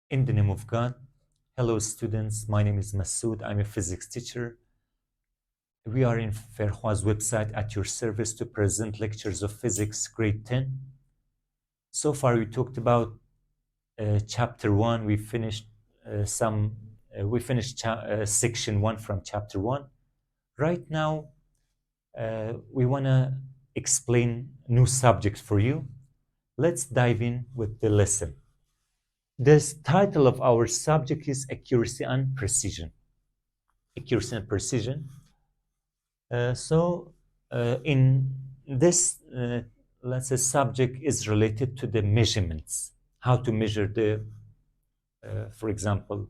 In the name of God, hello students, my name is Masoud, I'm a physics teacher. We are in Ferho's website at your service to present lectures of physics grade 10. So far we talked about chapter 1, we finished section 1 from chapter 1. Right now we want to explain new subject for you. Let's dive in with the lesson. This title of our subject is accuracy and precision. Accuracy and precision. In this, let's say, subject is related to the measurements. How to measure for example,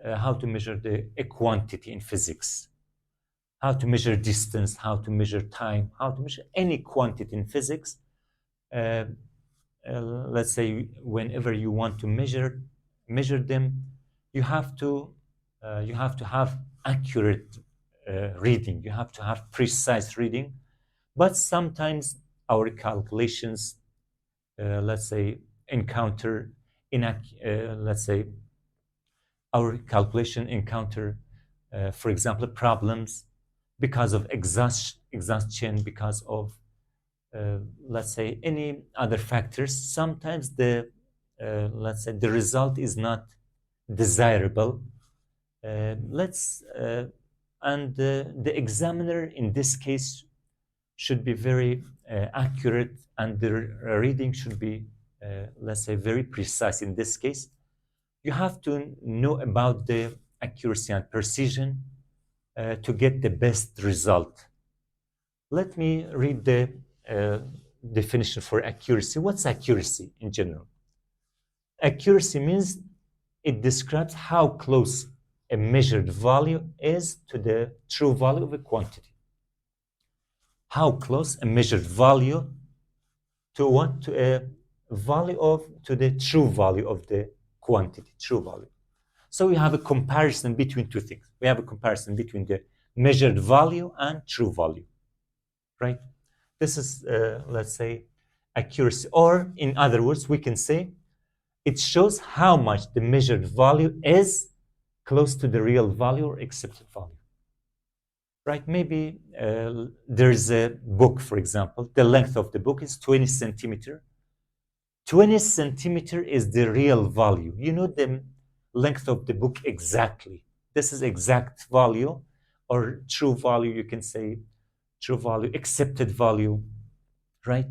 how to measure a quantity in physics. How to measure distance, how to measure time, how to measure any quantity in physics. Uh, let's say whenever you want to measure them, you have to have accurate reading. You have to have precise reading. But sometimes our calculations, let's say, encounter let's say our calculation encounter, for example, problems because of exhaustion, because of let's say any other factors. Sometimes let's say the result is not desirable. Let's and the examiner in this case should be very accurate, and the reading should be let's say very precise. In this case, you have to know about the accuracy and precision to get the best result. Let me read the definition for accuracy. What's accuracy in general? Accuracy means it describes how close a measured value is to the true value of a quantity. How close a measured value to what? To a value to the true value of the quantity, true value. So we have a comparison between two things. We have a comparison between the measured value and true value, right? This is, let's say, accuracy. Or in other words, we can say it shows how much the measured value is close to the real value or accepted value, right? Maybe there's a book, for example. The length of the book is 20 centimeter. 20 centimeter is the real value. You know the length of the book exactly. This is exact value or true value. You can say true value, accepted value, right?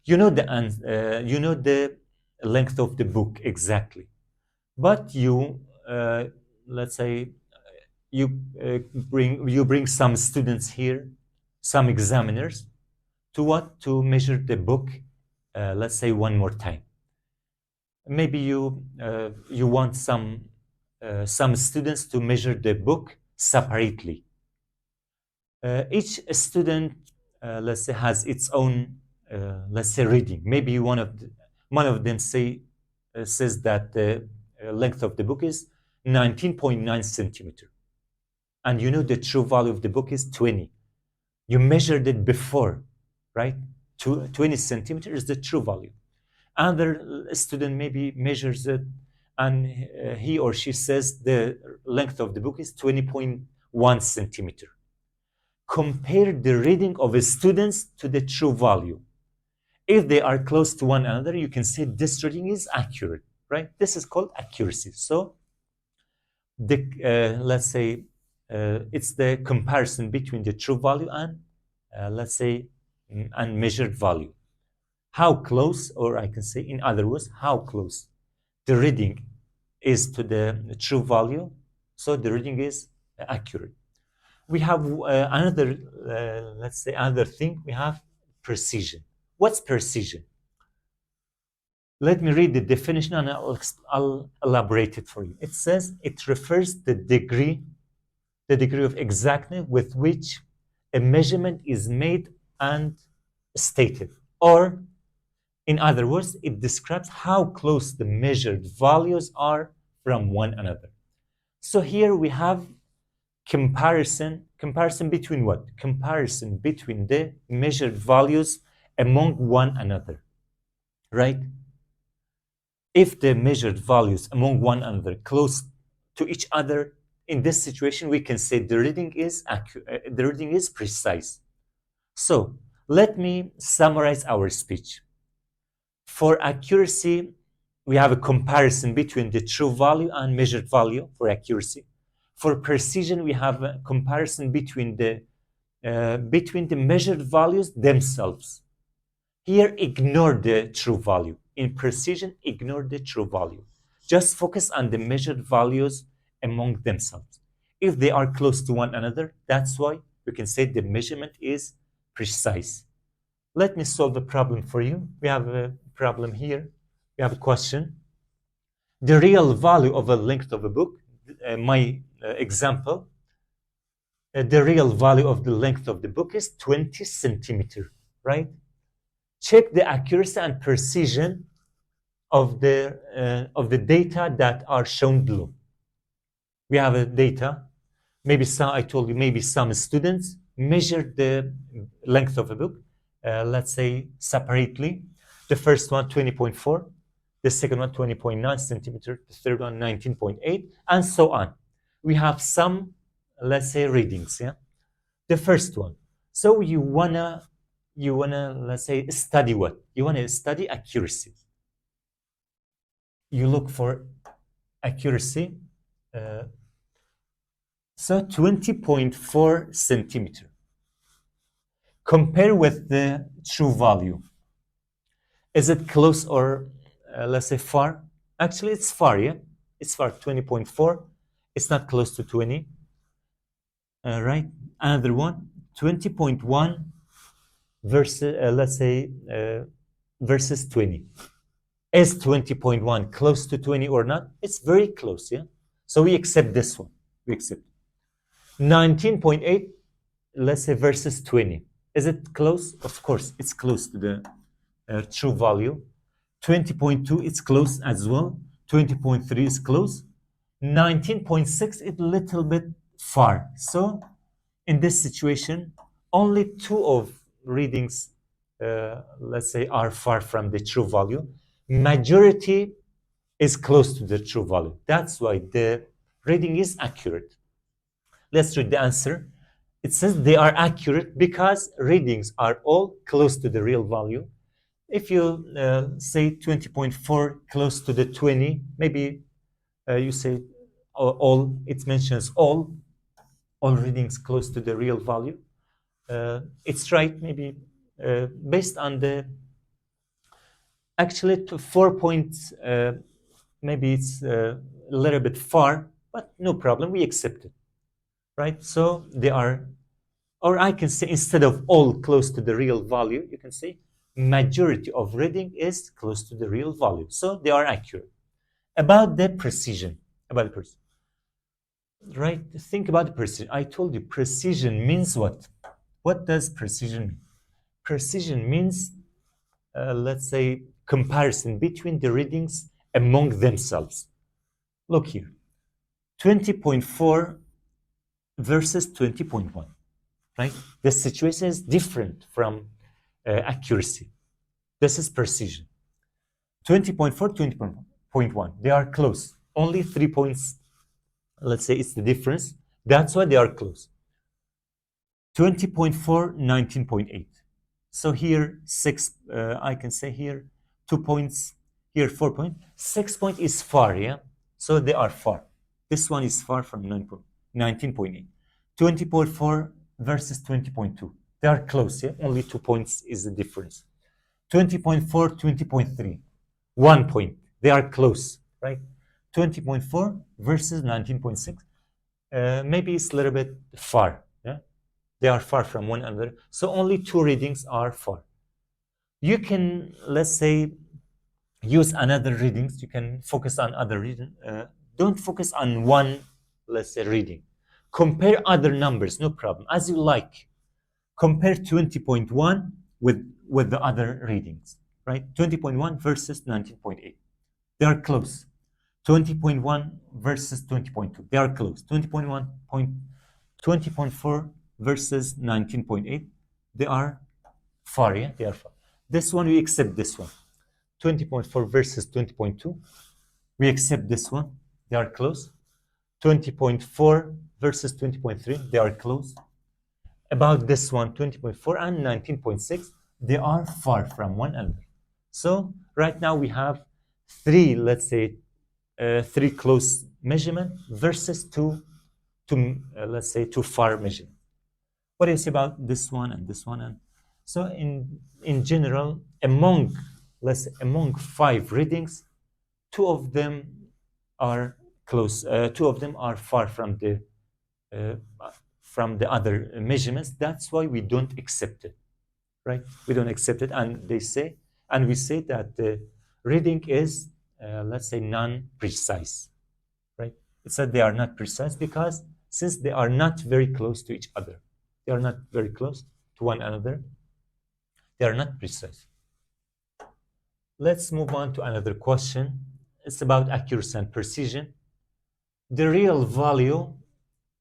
You know the length of the book exactly, but let's say you bring some students here, some examiners, to measure the book. Let's say one more time. Maybe you want some students to measure the book separately. Each student, let's say, has its own, let's say, reading. Maybe one of them says that the length of the book is 19.9 centimeter, and you know the true value of the book is 20. You measured it before, right? 20 centimeter is the true value. Another student maybe measures it, and he or she says the length of the book is 20.1 centimeter. Compare the reading of the students to the true value. If they are close to one another, you can say this reading is accurate, right? This is called accuracy. So let's say it's the comparison between the true value and let's say and measured value. How close, or I can say in other words, how close the reading is to the true value, so the reading is accurate. We have another, let's say, another thing. We have precision. What's precision? Let me read the definition and I'll elaborate it for you. It says it refers the degree of exactness with which a measurement is made and stated. Or, in other words, it describes how close the measured values are from one another. So here we have comparison between what? Comparison between the measured values among one another, right? if the measured values among one another close to each other, in this situation, we can say the reading is the reading is precise. So let me summarize our speech. For accuracy, we have a comparison between the true value and measured value for accuracy. For precision, we have a comparison between the measured values themselves. Here, ignore the true value. In precision, ignore the true value. Just focus on the measured values among themselves. If they are close to one another, that's why we can say the measurement is precise. Let me solve the problem for you. We have a problem here. We have a question. The real value of a length of a book, my example, the real value of the length of the book is 20 centimeter, right? Check the accuracy and precision of the data that are shown below. We have a data. Maybe I told you, maybe some students measured the length of a book, let's say separately. The first one, 20.4. The second one, 20.9 centimeter. The third one, 19.8, and so on. We have some, let's say, readings. Yeah. The first one. So you wanna, let's say, study what? You wanna study accuracy. You look for accuracy. So 20.4 centimeter. Compare with the true value. Is it close or let's say far? Actually, it's far, yeah? It's far, 20.4. It's not close to 20. Right? Another one, 20.1 versus, let's say, versus 20. Is 20.1 close to 20 or not? It's very close, yeah? So we accept this one. We accept. 19.8, let's say, versus 20. Is it close? Of course, it's close to the true value. 20.2, it's close as well. 20.3 is close. 19.6 is a little bit far. So in this situation, only two of readings, let's say, are far from the true value. Majority is close to the true value. That's why the reading is accurate. Let's read the answer. It says they are accurate because readings are all close to the real value. If you say 20.4 close to the 20, maybe you say all, it mentions all readings close to the real value. It's right, maybe based on the, actually to 4 points, maybe it's a little bit far, but no problem, we accept it, right? So they are, or I can say instead of all close to the real value, you can say majority of reading is close to the real value. So they are accurate. About the precision, right? Think about the precision. I told you precision means what? What does precision mean? Precision means, let's say, comparison between the readings among themselves. Look here, 20.4 versus 20.1, right? The situation is different from accuracy. This is precision. 20.4, 20.1, they are close. Only 3 points, let's say, it's the difference. That's why they are close. 20.4, 19.8. So here, I can say here, 2 points, here 4 points. 6 points is far, yeah? So they are far. This one is far from 19.8. 20.4 versus 20.2. They are close, yeah? Only 2 points is the difference. 20.4, 20.3. 1 point. They are close, right? 20.4 versus 19.6. Maybe it's a little bit far, yeah? They are far from one another. So only 2 readings are far. You can, let's say, use another readings. You can focus on other reading. Don't focus on one, let's say, reading. Compare other numbers, no problem, as you like. Compare 20.1 with the other readings, right? 20.1 versus 19.8. They are close. 20.1 versus 20.2. They are close. 20.4 versus 19.8. They are far, yeah? They are far. This one, we accept this one. 20.4 versus 20.2. We accept this one. They are close. 20.4 versus 20.3. They are close. About this one, 20.4 and 19.6, they are far from one another. So right now we have three, let's say, three close measurement versus two, let's say, two far measurement. What do you say about this one and this one? And so in general, among among five readings, two of them are close. Two of them are far uh, from the other measurements. That's why we don't accept it, right? We don't accept it, and we say that the reading is, let's say, non-precise, right? It's that they are not precise because since they are not very close to each other, they are not very close to one another. They are not precise. Let's move on to another question. It's about accuracy and precision. The real value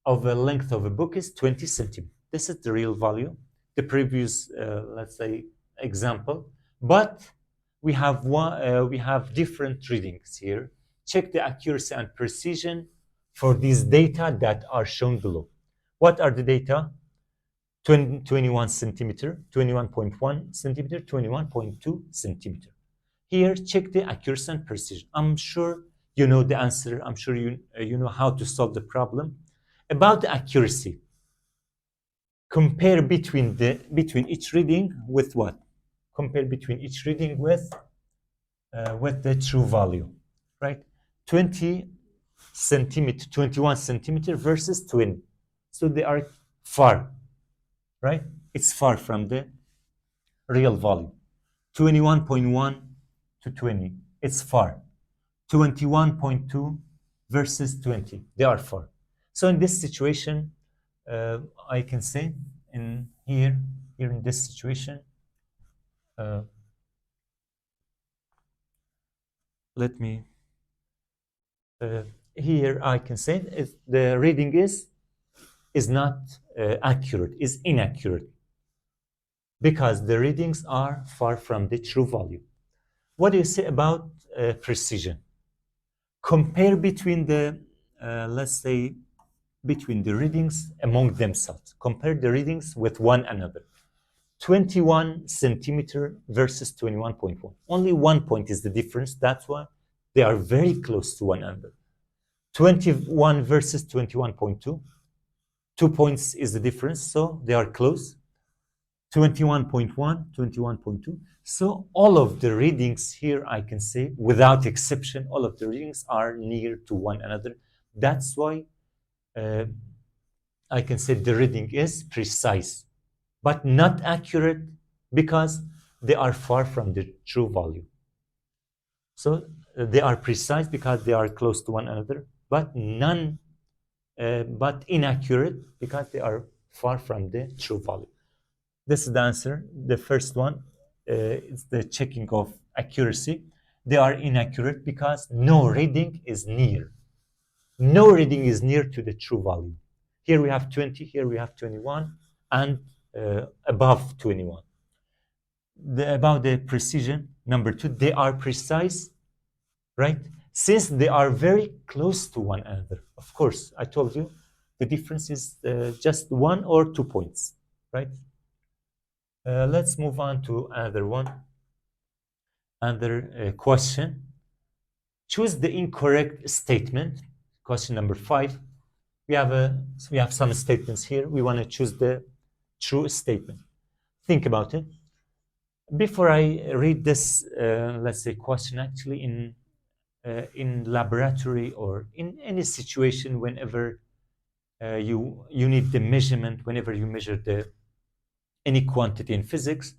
of the length of a book is 20 centimeters. This is the real value. The previous, let's say, example, but we have different readings here. Check the accuracy and precision for these data that are shown below. What are the data? 21 centimeter, 21.1 centimeter, 21.2 centimeter. Here, check the accuracy and precision. I'm sure you know the answer. I'm sure you know how to solve the problem. About the accuracy, compare between each reading with what? Compare between each reading with the true value, right? 20 centimeter, 21 centimeter versus 20. So they are far, right? It's far from the real value. 21.1 to 20, it's far. 21.2 versus 20, they are far. So in this situation, I can say here in this situation, let me, here I can say if the reading is not accurate, is inaccurate, because the readings are far from the true value. What do you say about precision? Compare between the, let's say, between the readings among themselves. Compare the readings with one another. 21 centimeter versus 21.1. Only 1 point is the difference. That's why they are very close to one another. 21 versus 21.2. 2 points is the difference, so they are close. 21.1, 21.2. So all of the readings here, I can say, without exception, all of the readings are near to one another. That's why I can say the reading is precise, but not accurate because they are far from the true value. So they are precise because they are close to one another, but but inaccurate because they are far from the true value. This is the answer. The first one is the checking of accuracy. They are inaccurate because no reading is near. No reading is near to the true value. Here we have 20, here we have 21, and above 21. About the precision, number two, they are precise, right? Since they are very close to one another. Of course, I told you the difference is just 1 or 2 points, right? Let's move on to another one. Another question. Choose the incorrect statement. Question number 5. We have some statements here. We want to choose the true statement. Think about it. Before I read this, let's say, question, actually, in laboratory or in any situation, whenever you need the measurement, whenever you measure any quantity in physics,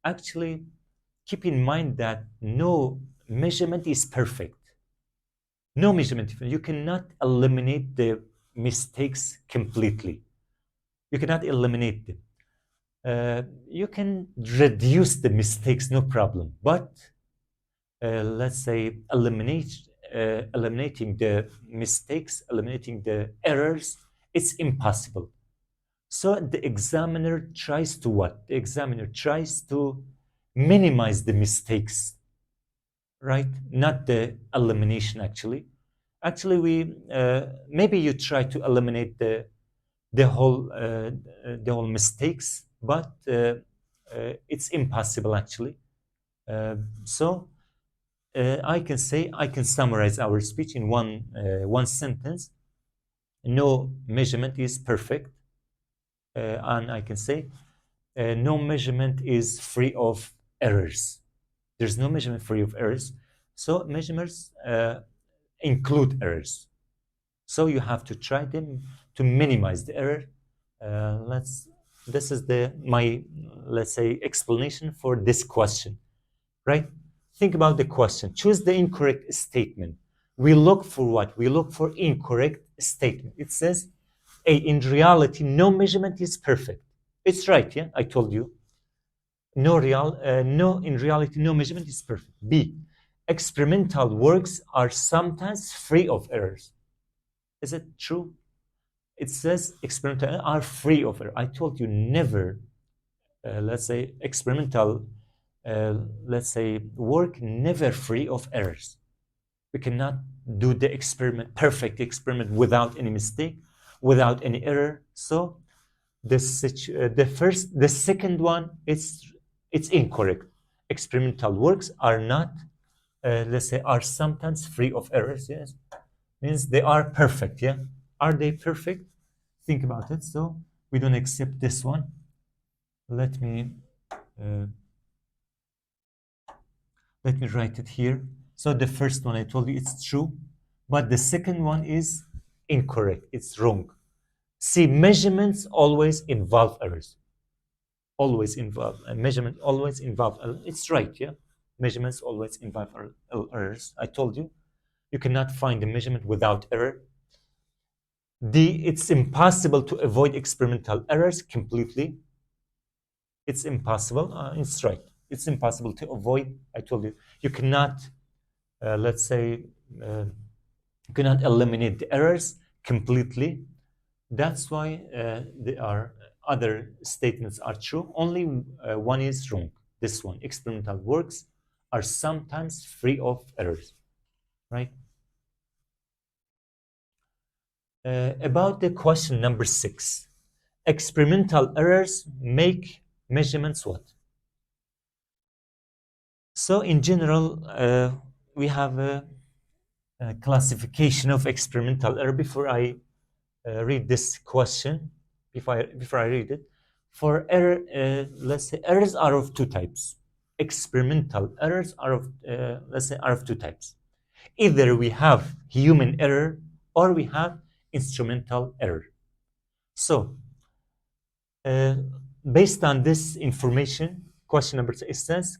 actually keep in mind that no measurement is perfect. No measurement. You cannot eliminate the mistakes completely. You cannot eliminate them. You can reduce the mistakes, no problem. But let's say eliminating the mistakes, eliminating the errors, it's impossible. So the examiner tries to what? The examiner tries to minimize the mistakes. right? Not the elimination actually. Actually, we maybe you try to eliminate the whole mistakes, but it's impossible actually. So I can say I can summarize our speech in one sentence. No measurement is perfect, and I can say no measurement is free of errors. There's no measurement free of errors. So measurements include errors. So you have to try them to minimize the error. Let's. This is my let's say explanation for this question, right? Think about the question. Choose the incorrect statement. We look for what? We look for incorrect statement. It says, A, in reality, no measurement is perfect. It's right, yeah? I told you. No, in reality, no measurement is perfect. B, experimental works are sometimes free of errors. Is it true? It says experimental are free of error. I told you never, let's say, experimental, let's say, work never free of errors. We cannot do the perfect experiment without any mistake, without any error. So the second one, it's incorrect. Experimental works are not, let's say, are sometimes free of errors. Yes, means they are perfect. Yeah, are they perfect? Think about it. So we don't accept this one. Let me uh, let me write it here. So the first one I told you it's true, but the second one is incorrect. It's wrong. See, measurements always involve errors. Always involve measurement. Always involve. It's right, yeah. Measurements always involve errors. I told you, you cannot find a measurement without error. D. It's impossible to avoid experimental errors completely. It's impossible. It's right. It's impossible to avoid. I told you, you cannot. Let's say you cannot eliminate the errors completely. That's why there are other statements are true. Only one is wrong. This one, experimental works are sometimes free of errors, right? About the question number 6, experimental errors make measurements what? So in general, we have a classification of experimental error. Before I read this question, before I read it, for error, let's say errors are of two types. Experimental errors are of, let's say, are of two types. Either we have human error or we have instrumental error. So, uh, based on this information, question number 6, it says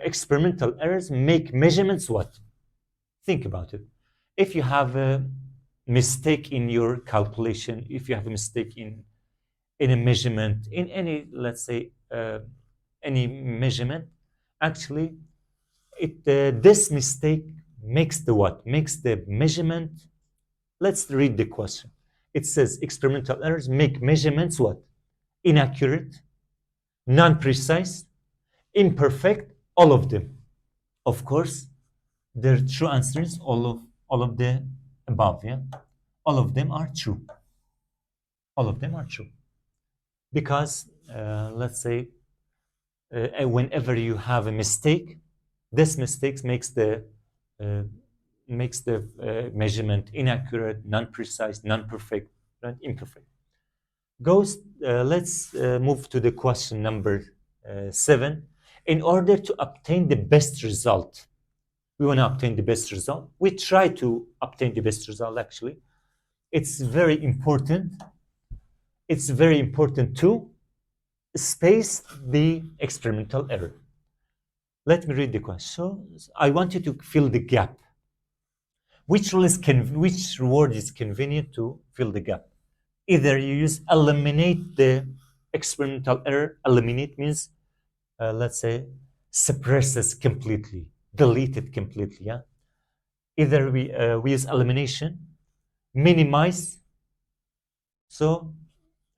experimental errors make measurements what? Think about it. If you have a mistake in your calculation, if you have a mistake in a measurement, in any, let's say, any measurement, actually, this mistake makes the what? Makes the measurement. Let's read the question. It says experimental errors make measurements what? Inaccurate, non-precise, imperfect, all of them. Of course, the true answer is all of the above. Yeah, all of them are true. All of them are true because let's say whenever you have a mistake, this mistake uh, makes the measurement inaccurate, non-precise, non-perfect, and imperfect. Let's move to the question number 7. In order to obtain the best result, we want to obtain the best result. We try to obtain the best result. Actually, it's very important. It's very important to space the experimental error. Let me read the question. So I want you to fill the gap. Which word is convenient to fill the gap? Either you use eliminate the experimental error. Eliminate means, let's say, suppresses completely, delete it completely. Yeah. Either we use elimination, minimize. So,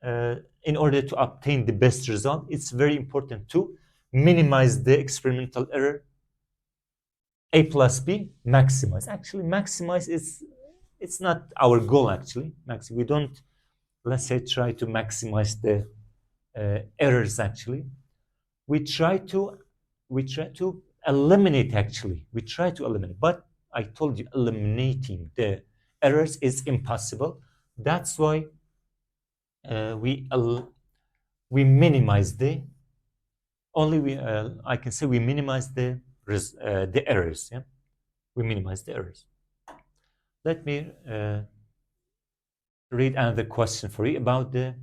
in order to obtain the best result, it's very important to minimize the experimental error A plus B, maximize. Actually, maximize is, it's not our goal actually. We don't, let's say, try to maximize the errors actually. We try to eliminate actually. We try to eliminate, but I told you eliminating the errors is impossible. That's why we minimize the only we I can say we minimize the errors. Yeah, we minimize the errors. Let me read another question for you about the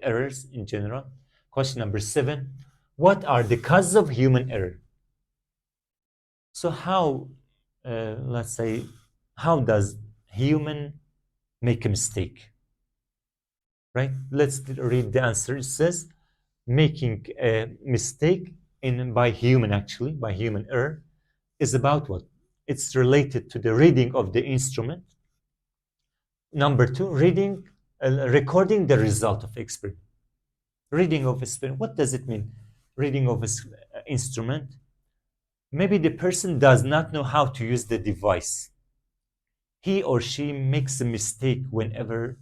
errors in general. Question number 7: what are the causes of human error? So how, let's say, how does human make a mistake? Right? Let's read the answer. It says making a mistake by human, actually by human error, is about what? It's related to the reading of the instrument. Number 2, recording the result of experiment. Reading of experiment. What does it mean? Reading of instrument. Maybe the person does not know how to use the device. He or she makes a mistake whenever,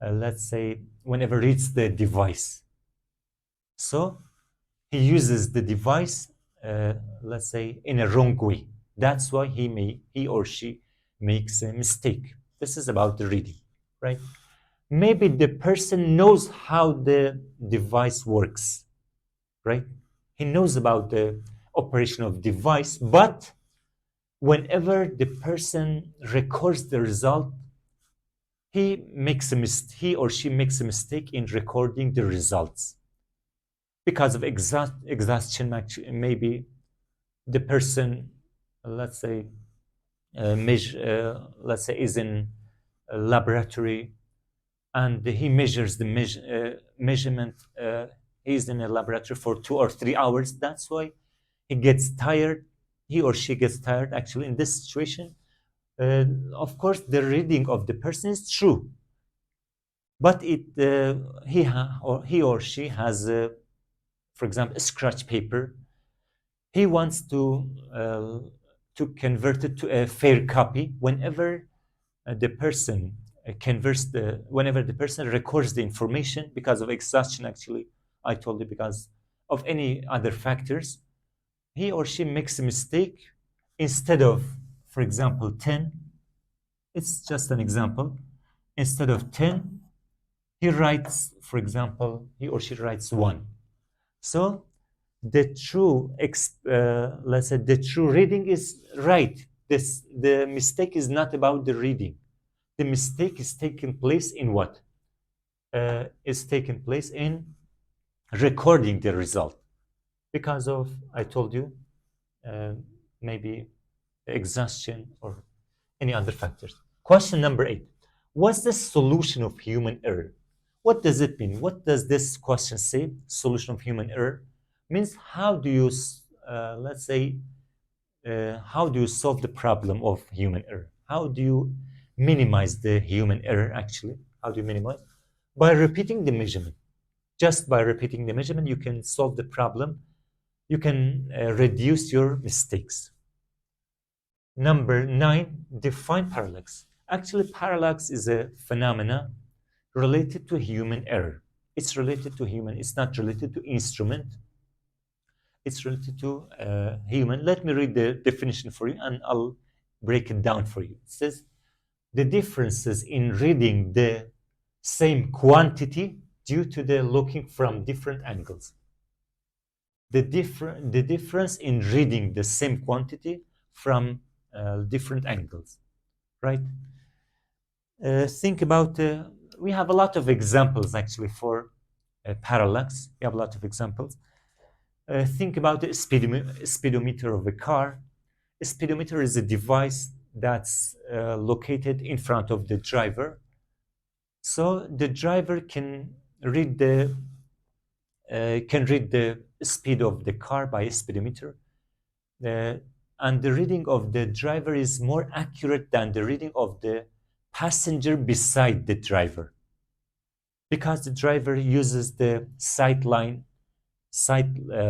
let's say, whenever reads the device. So he uses the device, let's say, in a wrong way. That's why he or she makes a mistake. This is about the reading, right? Maybe the person knows how the device works, right? He knows about the operation of device, but whenever the person records the result, he or she makes a mistake in recording the results because of exhaustion. Maybe the person, let's say, let's say, is in a laboratory and he measures the measurement. He's in a laboratory for 2 or 3 hours. That's why he gets tired. He or she gets tired. Actually, in this situation, of course, the reading of the person is true, but he or she has, for example, a scratch paper. He wants to convert it to a fair copy. Whenever the person whenever the person records the information because of exhaustion, actually, I told you, because of any other factors, he or she makes a mistake. Instead of, for example, 10, it's just an example. Instead of 10, he writes, for example, he or she writes 1. So let's say the true reading is right. The mistake is not about the reading. The mistake is taking place in what? Is taking place in recording the result because of, I told you, maybe exhaustion or any other factors. Question number 8: what's the solution of human error? What does it mean? What does this question say? Solution of human error means how do you, let's say, how do you solve the problem of human error? How do you minimize the human error, actually? How do you minimize? By repeating the measurement. Just by repeating the measurement, you can solve the problem. You can reduce your mistakes. Number 9, define parallax. Actually, parallax is a phenomena related to human error. It's related to human. It's not related to instrument. It's related to human. Let me read the definition for you and I'll break it down for you. It says the differences in reading the same quantity due to the looking from different angles. The difference in reading the same quantity from different angles, right? Think about, we have a lot of examples actually for parallax. We have a lot of examples. Think about the speedometer of a car. A speedometer is a device that's located in front of the driver. So the driver can read the speed of the car by a speedometer. And the reading of the driver is more accurate than the reading of the passenger beside the driver, because the driver uses the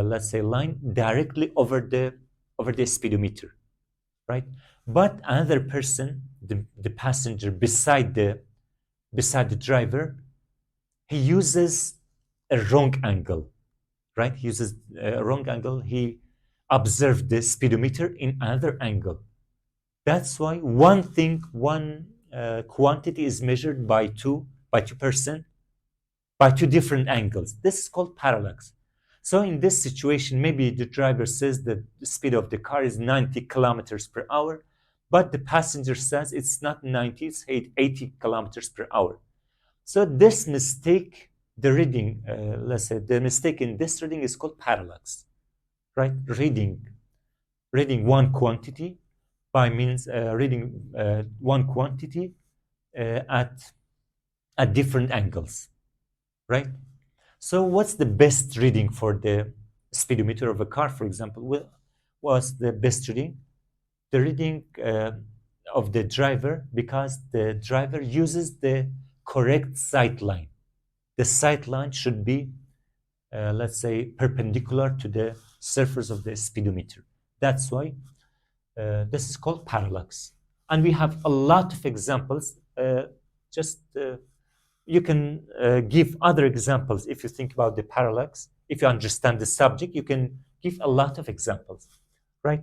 let's say line directly over the speedometer. right? But another person, the passenger beside the driver, he uses a wrong angle, right? He uses a wrong angle. He observed the speedometer in another angle. That's why one quantity is measured by two% by two different angles. This is called parallax. So in this situation, maybe the driver says that the speed of the car is 90 kilometers per hour, but the passenger says it's not 90, it's 80 kilometers per hour. So this mistake, the reading, let's say the mistake in this reading is called parallax, right? Reading one quantity by means reading one quantity at different angles, right? So what's the best reading for the speedometer of a car, for example? Was the best reading? The reading of the driver, because the driver uses the correct sight line. The sight line should be, let's say, perpendicular to the surface of the speedometer. That's why this is called parallax. And we have a lot of examples. Just you can give other examples if you think about the parallax. If you understand the subject, you can give a lot of examples, right?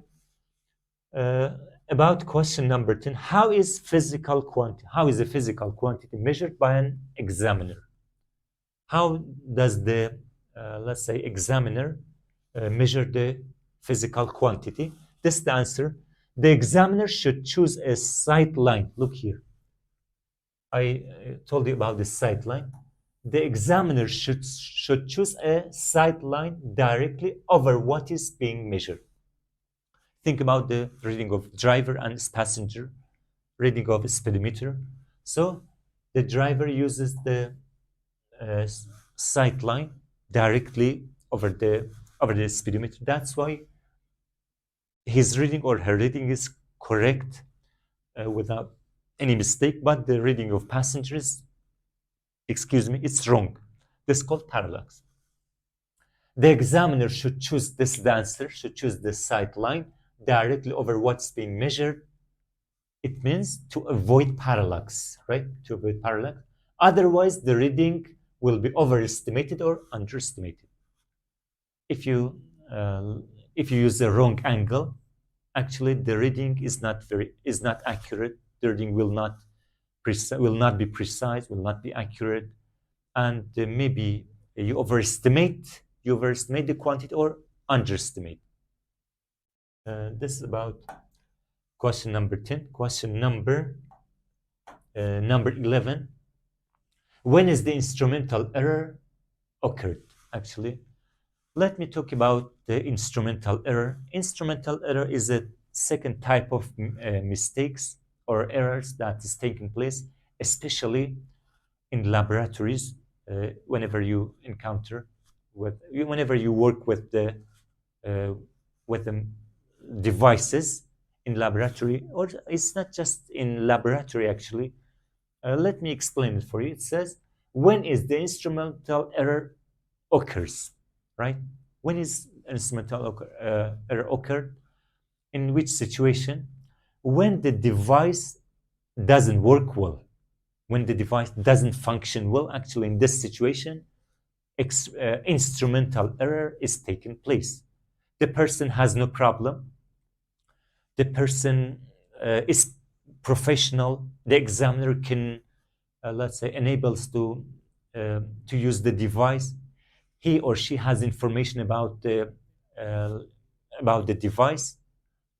About question number 10, how is a physical quantity measured by an examiner? How does the, let's say, examiner measure the physical quantity? This is the answer. The examiner should choose a sight line. Look here. I told you about the sight line. The examiner should choose a sight line directly over what is being measured. Think about the reading of driver and passenger, reading of speedometer. So the driver uses the sight line directly over the speedometer. That's why his reading or her reading is correct without any mistake, but the reading of passengers, excuse me, it's wrong. This is called parallax. The examiner should choose this, the answer should choose the sight line directly over what's being measured. It means to avoid parallax, right? To avoid parallax. Otherwise, the reading will be overestimated or underestimated. If you use the wrong angle, actually the reading is not accurate. The reading will not be precise, will not be accurate, and maybe you overestimate the quantity or underestimate. This is about question number 10. Question number 11. When is the instrumental error occurred? Actually, let me talk about the instrumental error. Instrumental error is a second type of mistakes or errors that is taking place, especially in laboratories. Whenever you work with the devices in laboratory, or it's not just in laboratory actually. Let me explain it for you. It says, when is the instrumental error occurs, right? When is instrumental error occurred? In which situation? When the device doesn't work well, when the device doesn't function well. Actually, in this situation, instrumental error is taking place. The person has no problem. The person is professional. The examiner can, let's say, enables to use the device. He or she has information about the device,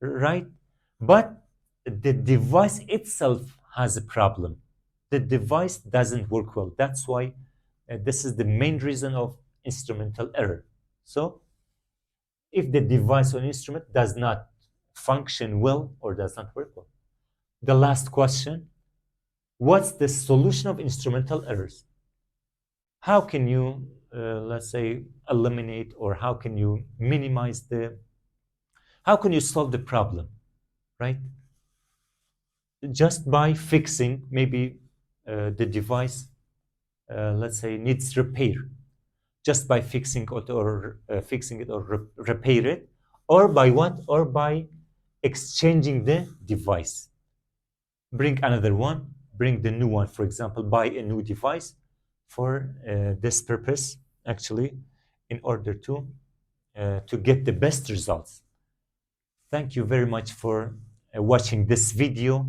right? But the device itself has a problem. The device doesn't work well. That's why this is the main reason of instrumental error. So if the device or instrument does not function well or does not work well. The last question, what's the solution of instrumental errors? How can you, let's say, eliminate, or how can you minimize how can you solve the problem, right? Just by fixing, maybe the device, let's say, needs repair. Just by fixing it or repair it, or by what? Or by exchanging the device. Bring another one, bring the new one, for example, buy a new device for this purpose, actually, in order to get the best results. Thank you very much for watching this video.